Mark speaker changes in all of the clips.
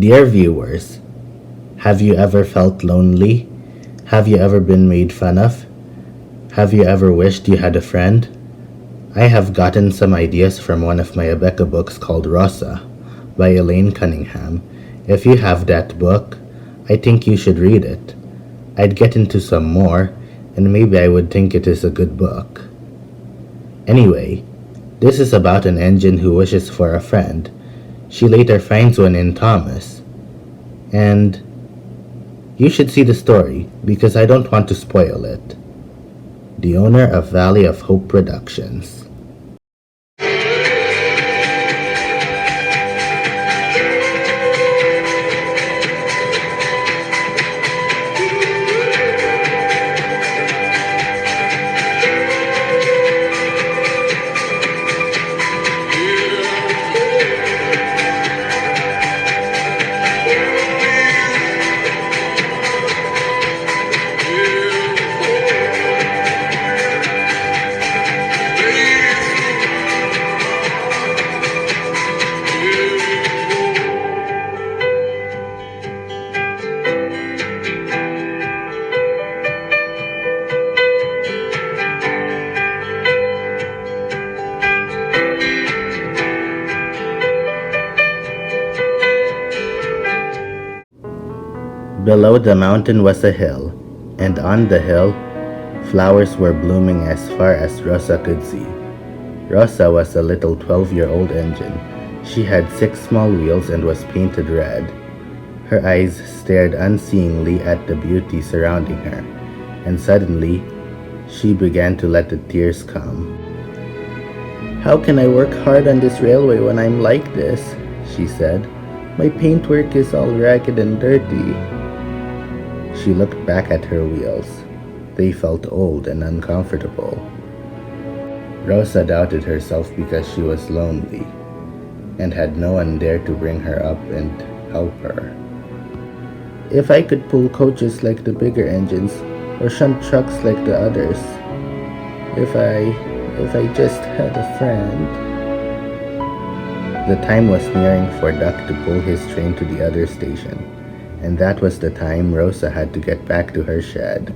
Speaker 1: Dear viewers, have you ever felt lonely? Have you ever been made fun of? Have you ever wished you had a friend? I have gotten some ideas from one of my Abeka books called Rosa by Elaine Cunningham. If you have that book, I think you should read it. I'd get into some more, and maybe I would think it is a good book. Anyway, this is about an engine who wishes for a friend. She later finds one in Thomas. And you should see the story, because I don't want to spoil it. The owner of Valley of Hope Productions. Below the mountain was a hill, and on the hill, flowers were blooming as far as Rosa could see. Rosa was a little 12-year-old engine. She had 6 small wheels and was painted red. Her eyes stared unseeingly at the beauty surrounding her, and suddenly, she began to let the tears come. "How can I work hard on this railway when I'm like this?" she said. "My paintwork is all ragged and dirty." She looked back at her wheels. They felt old and uncomfortable. Rosa doubted herself because she was lonely and had no one there to bring her up and help her. "If I could pull coaches like the bigger engines or shunt trucks like the others. If I just had a friend." The time was nearing for Duck to pull his train to the other station, and that was the time Rosa had to get back to her shed.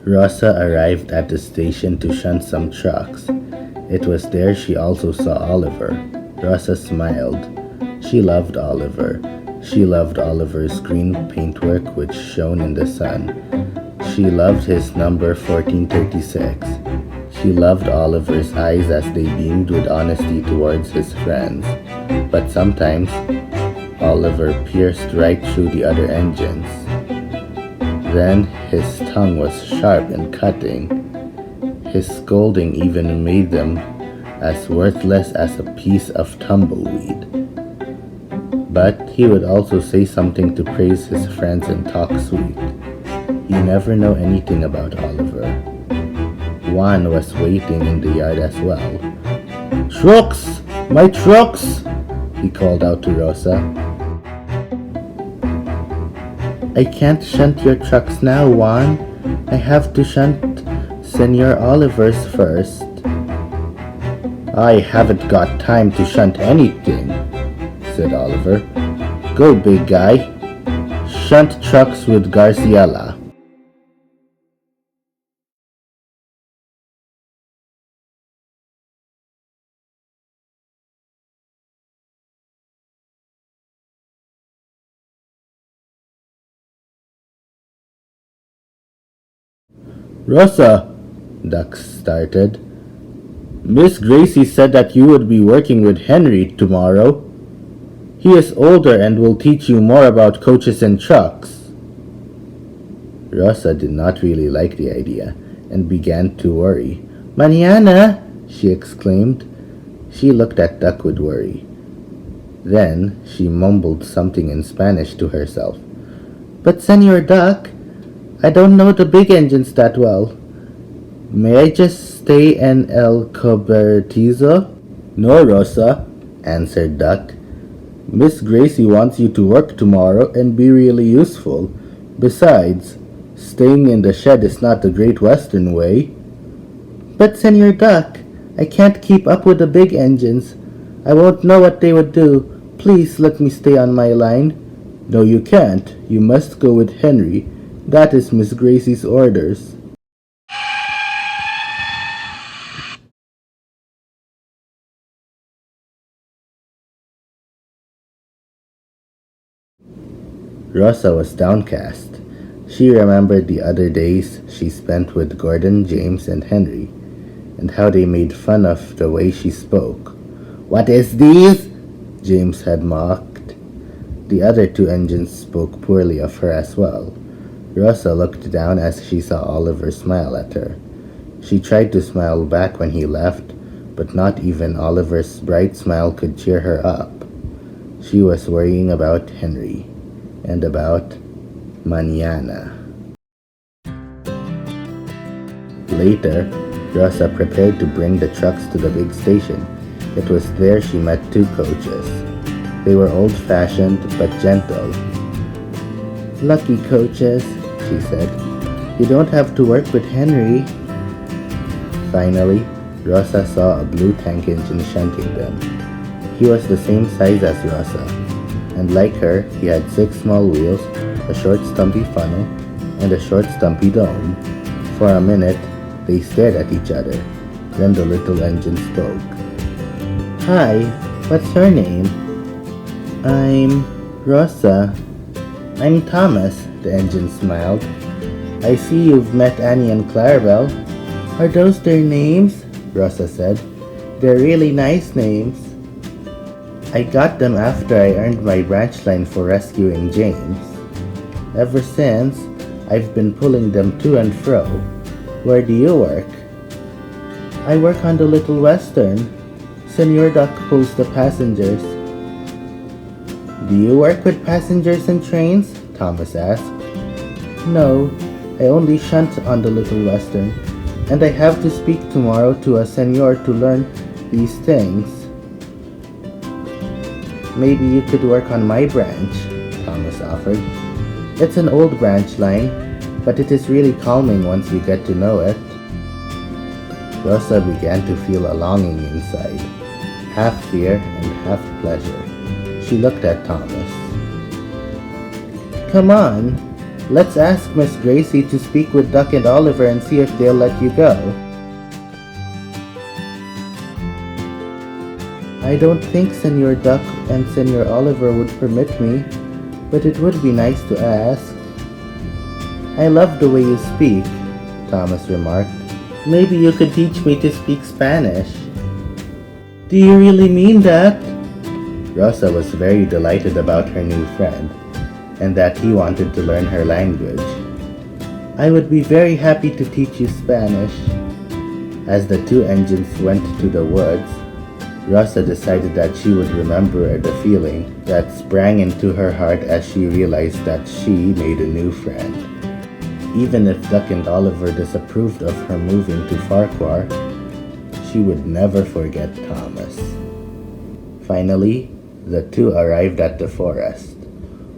Speaker 1: Rosa arrived at the station to shunt some trucks. It was there she also saw Oliver. Rosa smiled. She loved Oliver. She loved Oliver's green paintwork which shone in the sun. She loved his number 1436. She loved Oliver's eyes as they beamed with honesty towards his friends. But sometimes, Oliver pierced right through the other engines. Then his tongue was sharp and cutting. His scolding even made them as worthless as a piece of tumbleweed. But he would also say something to praise his friends and talk sweet. You never know anything about Oliver. Juan was waiting in the yard as well. "Trucks! My trucks!" he called out to Rosa. "I can't shunt your trucks now, Juan. I have to shunt Senor Oliver's first." "I haven't got time to shunt anything," said Oliver. "Go, big guy. Shunt trucks with Garciela." Rosa, Duck started. Miss Gracie said that you would be working with Henry tomorrow. He is older and will teach you more about coaches and trucks. Rosa did not really like the idea and began to worry. Mañana, she exclaimed. She looked at Duck with worry. Then she mumbled something in Spanish to herself. But Senor Duck, I don't know the big engines that well. May I just stay en el cobertizo? No, Rosa, answered Duck. Miss Gracie wants you to work tomorrow and be really useful. Besides, staying in the shed is not the Great Western way. But, Senor Duck, I can't keep up with the big engines. I won't know what they would do. Please let me stay on my line. No, you can't. You must go with Henry. That is Miss Gracie's orders. Rosa was downcast. She remembered the other days she spent with Gordon, James, and Henry, and how they made fun of the way she spoke. What is this? James had mocked. The other two engines spoke poorly of her as well. Rosa looked down as she saw Oliver smile at her. She tried to smile back when he left, but not even Oliver's bright smile could cheer her up. She was worrying about Henry and about mañana. Later, Rosa prepared to bring the trucks to the big station. It was there she met two coaches. They were old-fashioned but gentle. Lucky coaches, she said. You don't have to work with Henry. Finally, Rosa saw a blue tank engine shunting them. He was the same size as Rosa, and like her, he had 6 small wheels, a short stumpy funnel, and a short stumpy dome. For a minute, they stared at each other. Then the little engine spoke. Hi, what's your name? I'm Rosa. I'm Thomas, the engine smiled. I see you've met Annie and Clarabelle. Are those their names? Rosa said. They're really nice names. I got them after I earned my branch line for rescuing James. Ever since, I've been pulling them to and fro. Where do you work? I work on the Little Western. Senor Duck pulls the passengers. Do you work with passengers and trains? Thomas asked. No, I only shunt on the Little Western, and I have to speak tomorrow to a senor to learn these things. Maybe you could work on my branch, Thomas offered. It's an old branch line, but it is really calming once you get to know it. Rosa began to feel a longing inside, half fear and half pleasure. She looked at Thomas. Come on, let's ask Miss Gracie to speak with Duck and Oliver and see if they'll let you go. I don't think Senor Duck and Senor Oliver would permit me, but it would be nice to ask. I love the way you speak, Thomas remarked. Maybe you could teach me to speak Spanish. Do you really mean that? Rosa was very delighted about her new friend, and that he wanted to learn her language. I would be very happy to teach you Spanish. As the two engines went to the woods, Rosa decided that she would remember the feeling that sprang into her heart as she realized that she made a new friend. Even if Duck and Oliver disapproved of her moving to Farquhar, she would never forget Thomas. Finally, the two arrived at the forest,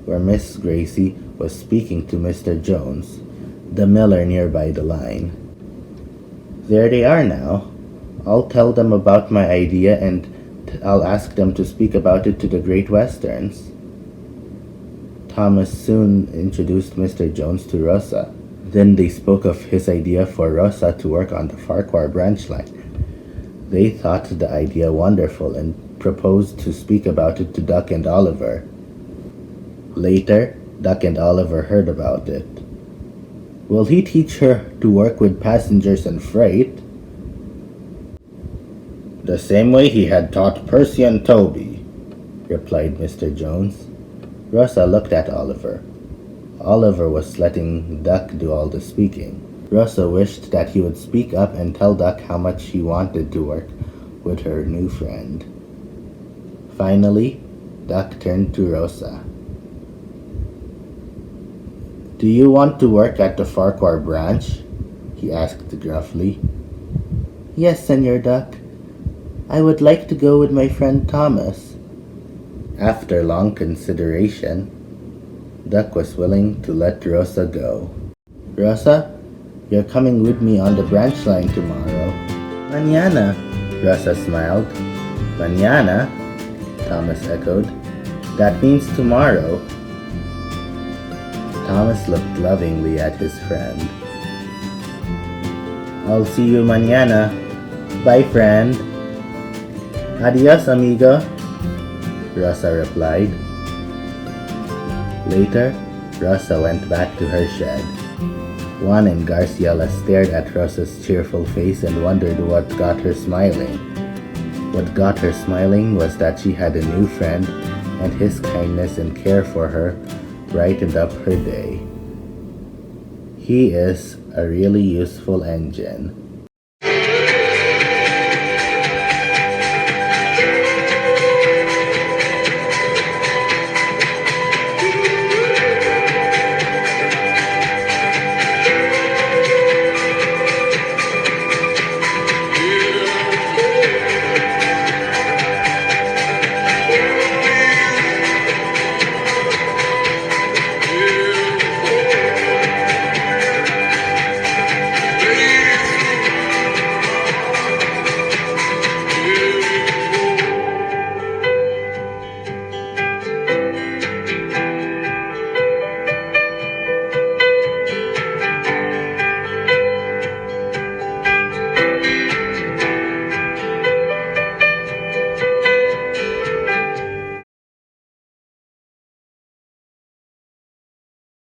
Speaker 1: where Miss Gracie was speaking to Mr. Jones, the miller nearby the line. There they are now. I'll tell them about my idea and I'll ask them to speak about it to the Great Westerns. Thomas soon introduced Mr. Jones to Rosa. Then they spoke of his idea for Rosa to work on the Farquhar branch line. They thought the idea wonderful and proposed to speak about it to Duck and Oliver. Later, Duck and Oliver heard about it. Will he teach her to work with passengers and freight? The same way he had taught Percy and Toby, replied Mr. Jones. Rosa looked at Oliver. Oliver was letting Duck do all the speaking. Rosa wished that he would speak up and tell Duck how much he wanted to work with her new friend. Finally, Duck turned to Rosa. Do you want to work at the Farquhar branch? He asked gruffly. Yes, Senor Duck. I would like to go with my friend Thomas. After long consideration, Duck was willing to let Rosa go. Rosa, you're coming with me on the branch line tomorrow. Mañana, Rosa smiled. Mañana? Thomas echoed. That means tomorrow. Thomas looked lovingly at his friend. I'll see you mañana. Bye, friend. Adios, amigo, Rosa replied. Later, Rosa went back to her shed. Juan and Garciela stared at Rosa's cheerful face and wondered what got her smiling. What got her smiling was that she had a new friend, and his kindness and care for her brightened up her day. He is a really useful engine.